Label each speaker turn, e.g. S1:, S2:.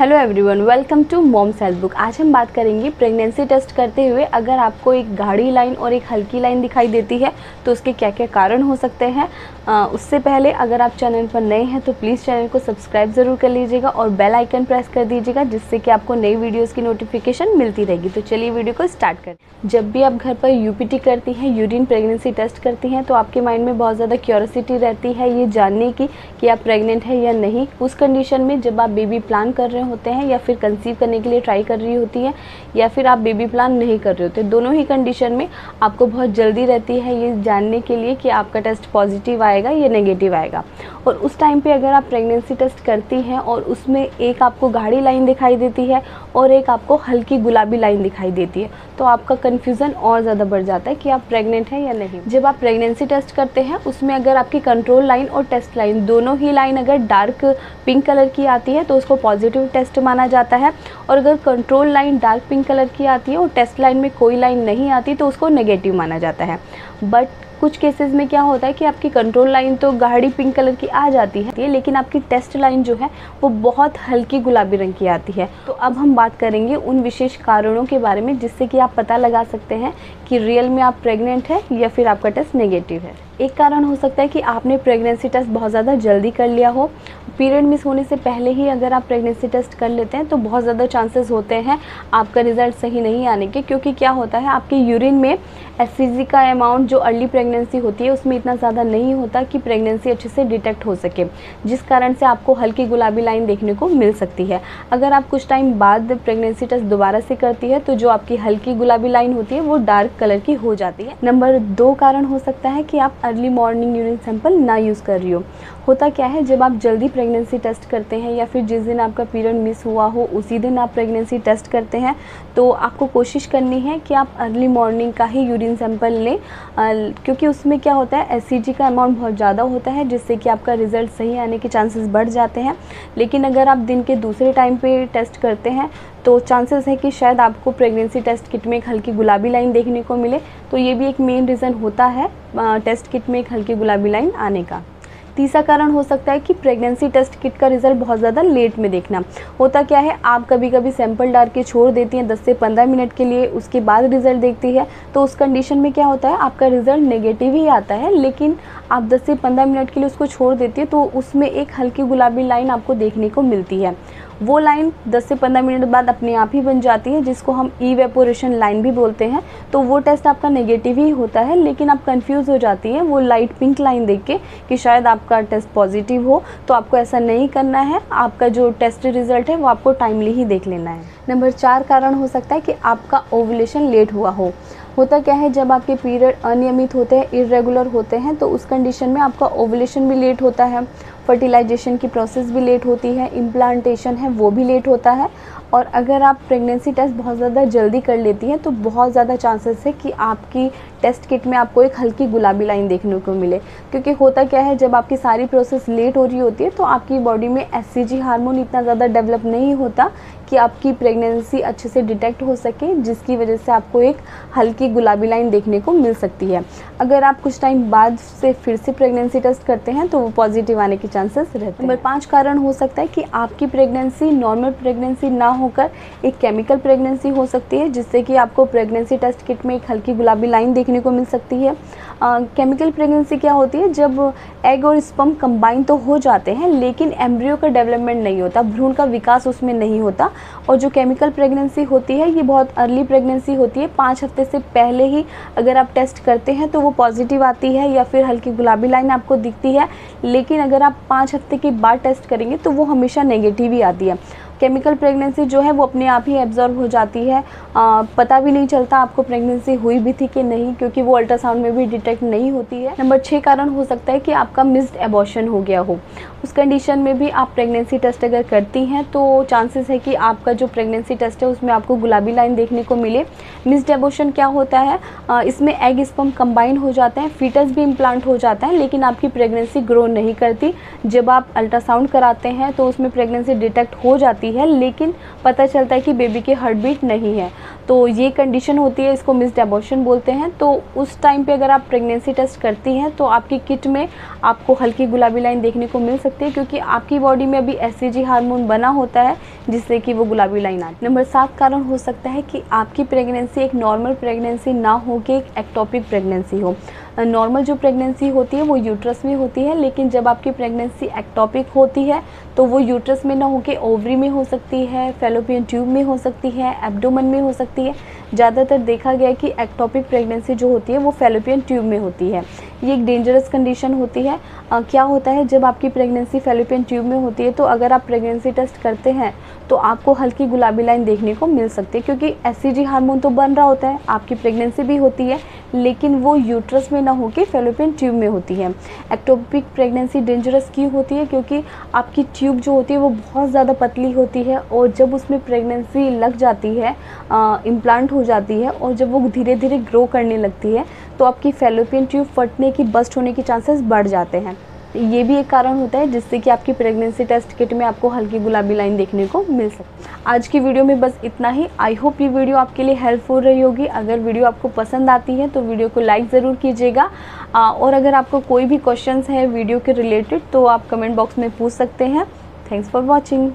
S1: Hello everyone, welcome to mom's health book. आज हम बात करेंगे प्रेगनेंसी टेस्ट करते हुए अगर आपको एक गाढ़ी लाइन और एक हल्की लाइन दिखाई देती है तो उसके क्या क्या कारण हो सकते हैं। उससे पहले अगर आप चैनल पर नए हैं तो प्लीज़ चैनल को सब्सक्राइब ज़रूर कर लीजिएगा और बेल आइकन प्रेस कर दीजिएगा, जिससे कि आपको नई वीडियोज़ की नोटिफिकेशन मिलती रहेगी। तो चलिए वीडियो को स्टार्ट करें। जब भी आप घर पर यूपीटी करती हैं, यूरिन प्रेगनेंसी टेस्ट करती हैं, तो आपके माइंड में बहुत ज़्यादा क्यूरियोसिटी रहती है ये जानने की कि आप प्रेग्नेंट है या नहीं। उस कंडीशन में जब आप बेबी प्लान कर रहे होते हैं या फिर कंसीव करने के लिए ट्राई कर रही होती है या फिर आप बेबी प्लान नहीं कर रहे होते, दोनों ही कंडीशन में आपको बहुत जल्दी रहती है ये जानने के लिए कि आपका टेस्ट पॉजिटिव आएगा या नेगेटिव आएगा। और उस टाइम पे अगर आप प्रेगनेंसी टेस्ट करती हैं और उसमें एक आपको गाढ़ी लाइन दिखाई देती है और एक आपको हल्की गुलाबी लाइन दिखाई देती है, तो आपका कन्फ्यूज़न और ज़्यादा बढ़ जाता है कि आप प्रेग्नेंट हैं या नहीं। जब आप प्रेगनेंसी टेस्ट करते हैं उसमें अगर आपकी कंट्रोल लाइन और टेस्ट लाइन दोनों ही लाइन अगर डार्क पिंक कलर की आती है तो उसको पॉजिटिव टेस्ट माना जाता है, और अगर control line dark pink colour की आती है और टेस्ट लाइन में कोई लाइन नहीं आती तो उसको नेगेटिव माना जाता है। बट कुछ केसेस में क्या होता है कि आपकी कंट्रोल लाइन तो गाढ़ी पिंक कलर की आ जाती है, लेकिन आपकी टेस्ट लाइन जो है वो बहुत हल्की गुलाबी रंग की आती है। तो अब हम बात करेंगे उन विशेष कारणों के बारे में जिससे कि आप पता लगा सकते हैं कि रियल में आप प्रेग्नेंट है या फिर आपका टेस्ट नेगेटिव है। एक कारण हो सकता है कि आपने प्रेगनेंसी टेस्ट बहुत ज़्यादा जल्दी कर लिया हो। पीरियड मिस होने से पहले ही अगर आप प्रेगनेंसी टेस्ट कर लेते हैं तो बहुत ज़्यादा चांसेस होते हैं आपका रिज़ल्ट सही नहीं आने के, क्योंकि क्या होता है आपके यूरिन में HCG का अमाउंट जो अर्ली प्रेगनेंसी होती है उसमें इतना ज़्यादा नहीं होता कि प्रेगनेंसी अच्छे से डिटेक्ट हो सके, जिस कारण से आपको हल्की गुलाबी लाइन देखने को मिल सकती है। अगर आप कुछ टाइम बाद प्रेगनेंसी टेस्ट दोबारा से करती है तो जो आपकी हल्की गुलाबी लाइन होती है वो डार्क कलर की हो जाती है। नंबर 2 कारण हो सकता है कि आप अर्ली मॉर्निंग यूरिन सैंपल ना यूज़ कर रही हो। होता क्या है, जब आप जल्दी प्रेगनेंसी टेस्ट करते हैं या फिर जिस दिन आपका पीरियड मिस हुआ हो उसी दिन आप प्रेगनेंसी टेस्ट करते हैं, तो आपको कोशिश करनी है कि आप अर्ली मॉर्निंग का ही यूरिन सैंपल लें, क्योंकि उसमें क्या होता है HCG का अमाउंट बहुत ज़्यादा होता है, जिससे कि आपका रिज़ल्ट सही आने के चांसेस बढ़ जाते हैं। लेकिन अगर आप दिन के दूसरे टाइम पे टेस्ट करते हैं तो चांसेस है कि शायद आपको प्रेगनेंसी टेस्ट किट में एक हल्की गुलाबी लाइन देखने को मिले, तो ये भी एक मेन रीज़न होता है टेस्ट किट में एक हल्की गुलाबी लाइन आने का। तीसरा कारण हो सकता है कि प्रेगनेंसी टेस्ट किट का रिज़ल्ट बहुत ज़्यादा लेट में देखना। होता क्या है, आप कभी कभी सैंपल डाल के छोड़ देती हैं 10 से 15 मिनट के लिए, उसके बाद रिज़ल्ट देखती है, तो उस कंडीशन में क्या होता है आपका रिज़ल्ट नेगेटिव ही आता है, लेकिन आप 10 से 15 मिनट के लिए उसको छोड़ देती है तो उसमें एक हल्की गुलाबी लाइन आपको देखने को मिलती है। वो लाइन 10 से 15 मिनट बाद अपने आप ही बन जाती है, जिसको हम इवेपोरेशन लाइन भी बोलते हैं। तो वो टेस्ट आपका नेगेटिव ही होता है, लेकिन आप कंफ्यूज हो जाती हैं वो लाइट पिंक लाइन देख के कि शायद आपका टेस्ट पॉजिटिव हो। तो आपको ऐसा नहीं करना है, आपका जो टेस्ट रिज़ल्ट है वो आपको टाइमली ही देख लेना है। नंबर 4 कारण हो सकता है कि आपका ओव्यूलेशन लेट हुआ हो। होता क्या है, जब आपके पीरियड अनियमित होते हैं, इरेगुलर होते हैं, तो उस कंडीशन में आपका ओव्यूलेशन भी लेट होता है, फर्टिलाइजेशन की प्रोसेस भी लेट होती है, इम्प्लांटेशन है वो भी लेट होता है। और अगर आप प्रेगनेंसी टेस्ट बहुत ज़्यादा जल्दी कर लेती हैं तो बहुत ज़्यादा चांसेस है कि आपकी टेस्ट किट में आपको एक हल्की गुलाबी लाइन देखने को मिले, क्योंकि होता क्या है जब आपकी सारी प्रोसेस लेट हो रही होती है तो आपकी बॉडी में HCG हार्मोन इतना ज़्यादा डेवलप नहीं होता कि आपकी प्रेगनेंसी अच्छे से डिटेक्ट हो सके, जिसकी वजह से आपको एक हल्की गुलाबी लाइन देखने को मिल सकती है। अगर आप कुछ टाइम बाद से फिर से प्रेगनेंसी टेस्ट करते हैं तो वो पॉजिटिव आने के चांसेस रहते हैं। नंबर 5 कारण हो सकता है कि आपकी प्रेगनेंसी नॉर्मल प्रेगनेंसी ना होकर एक केमिकल प्रेगनेंसी हो सकती है, जिससे कि आपको प्रेगनेंसी टेस्ट किट में एक हल्की गुलाबी लाइन देखने को मिल सकती है। केमिकल प्रेगनेंसी क्या होती है, जब एग और स्पर्म कंबाइन तो हो जाते हैं लेकिन एम्ब्रियो का डेवलपमेंट नहीं होता, भ्रूण का विकास उसमें नहीं होता। और जो केमिकल प्रेगनेंसी होती है ये बहुत अर्ली प्रेगनेंसी होती है, 5 हफ्ते से पहले ही अगर आप टेस्ट करते हैं तो वो पॉजिटिव आती है या फिर हल्की गुलाबी लाइन आपको दिखती है, लेकिन अगर आप 5 हफ्ते के बाद टेस्ट करेंगे तो वो हमेशा नेगेटिव ही आती है। केमिकल प्रेगनेंसी जो है वो अपने आप ही एब्जॉर्ब हो जाती है, पता भी नहीं चलता आपको प्रेगनेंसी हुई भी थी कि नहीं, क्योंकि वो अल्ट्रासाउंड में भी डिटेक्ट नहीं होती है। नंबर 6 कारण हो सकता है कि आपका मिस्ड एबॉर्शन हो गया हो। उस कंडीशन में भी आप प्रेगनेंसी टेस्ट अगर करती हैं तो चांसेस है कि आपका जो प्रेगनेंसी टेस्ट है उसमें आपको गुलाबी लाइन देखने को मिले। मिस्ड एबॉर्शन क्या होता है, इसमें एग स्पर्म कंबाइन हो जाते हैं, फीटस भी इम्प्लांट हो जाता है, लेकिन आपकी प्रेगनेंसी ग्रो नहीं करती। जब आप अल्ट्रासाउंड कराते हैं तो उसमें प्रेगनेंसी डिटेक्ट हो जाती होती है लेकिन पता चलता है कि बेबी की हार्ट बीट नहीं है, तो ये कंडीशन होती है, इसको मिस्ड एबॉर्शन बोलते हैं। तो उस टाइम पे अगर आप प्रेगनेंसी टेस्ट करती हैं तो आपकी किट में आपको हल्की गुलाबी लाइन देखने को मिल सकती है, क्योंकि आपकी बॉडी में अभी एससीजी हार्मोन बना होता है जिससे कि वो गुलाबी लाइन आती है। नंबर 7 कारण हो सकता है कि आपकी प्रेगनेंसी एक नॉर्मल प्रेगनेंसी ना हो के एक एक्टोपिक प्रेगनेंसी हो। नॉर्मल जो प्रेगनेंसी होती है वो यूट्रस में होती है, लेकिन जब आपकी प्रेगनेंसी एक्टोपिक होती है तो वो यूट्रस में ना होके ओवरी में हो सकती है, फैलोपियन ट्यूब में हो सकती है, एब्डोमेन में हो सकती है। ज़्यादातर देखा गया है कि एक्टोपिक प्रेगनेंसी जो होती है वो फैलोपियन ट्यूब में होती है। ये एक डेंजरस कंडीशन होती है। क्या होता है जब आपकी प्रेगनेंसी फैलोपियन ट्यूब में होती है तो अगर आप प्रेगनेंसी टेस्ट करते हैं तो आपको हल्की गुलाबी लाइन देखने को मिल सकती है, क्योंकि एससीजी हार्मोन तो बन रहा होता है, आपकी प्रेगनेंसी भी होती है, लेकिन वो यूट्रस में ना होकर फैलोपियन ट्यूब में होती है। एक्टोपिक प्रेगनेंसी डेंजरस क्यों होती है? क्योंकि आपकी ट्यूब जो होती है वो बहुत ज़्यादा पतली होती है और जब उसमें प्रेगनेंसी लग जाती है, इम्प्लांट हो जाती है और जब वो धीरे धीरे ग्रो करने लगती है तो आपकी फैलोपियन ट्यूब फटने की, बस्ट होने के चांसेस बढ़ जाते हैं। ये भी एक कारण होता है जिससे कि आपकी प्रेगनेंसी टेस्ट किट में आपको हल्की गुलाबी लाइन देखने को मिल सकती है। आज की वीडियो में बस इतना ही। आई होप ये वीडियो आपके लिए हेल्पफुल रही होगी। अगर वीडियो आपको पसंद आती है तो वीडियो को लाइक ज़रूर कीजिएगा, और अगर आपको कोई भी क्वेश्चंस है वीडियो के रिलेटेड तो आप कमेंट बॉक्स में पूछ सकते हैं। Thanks for watching.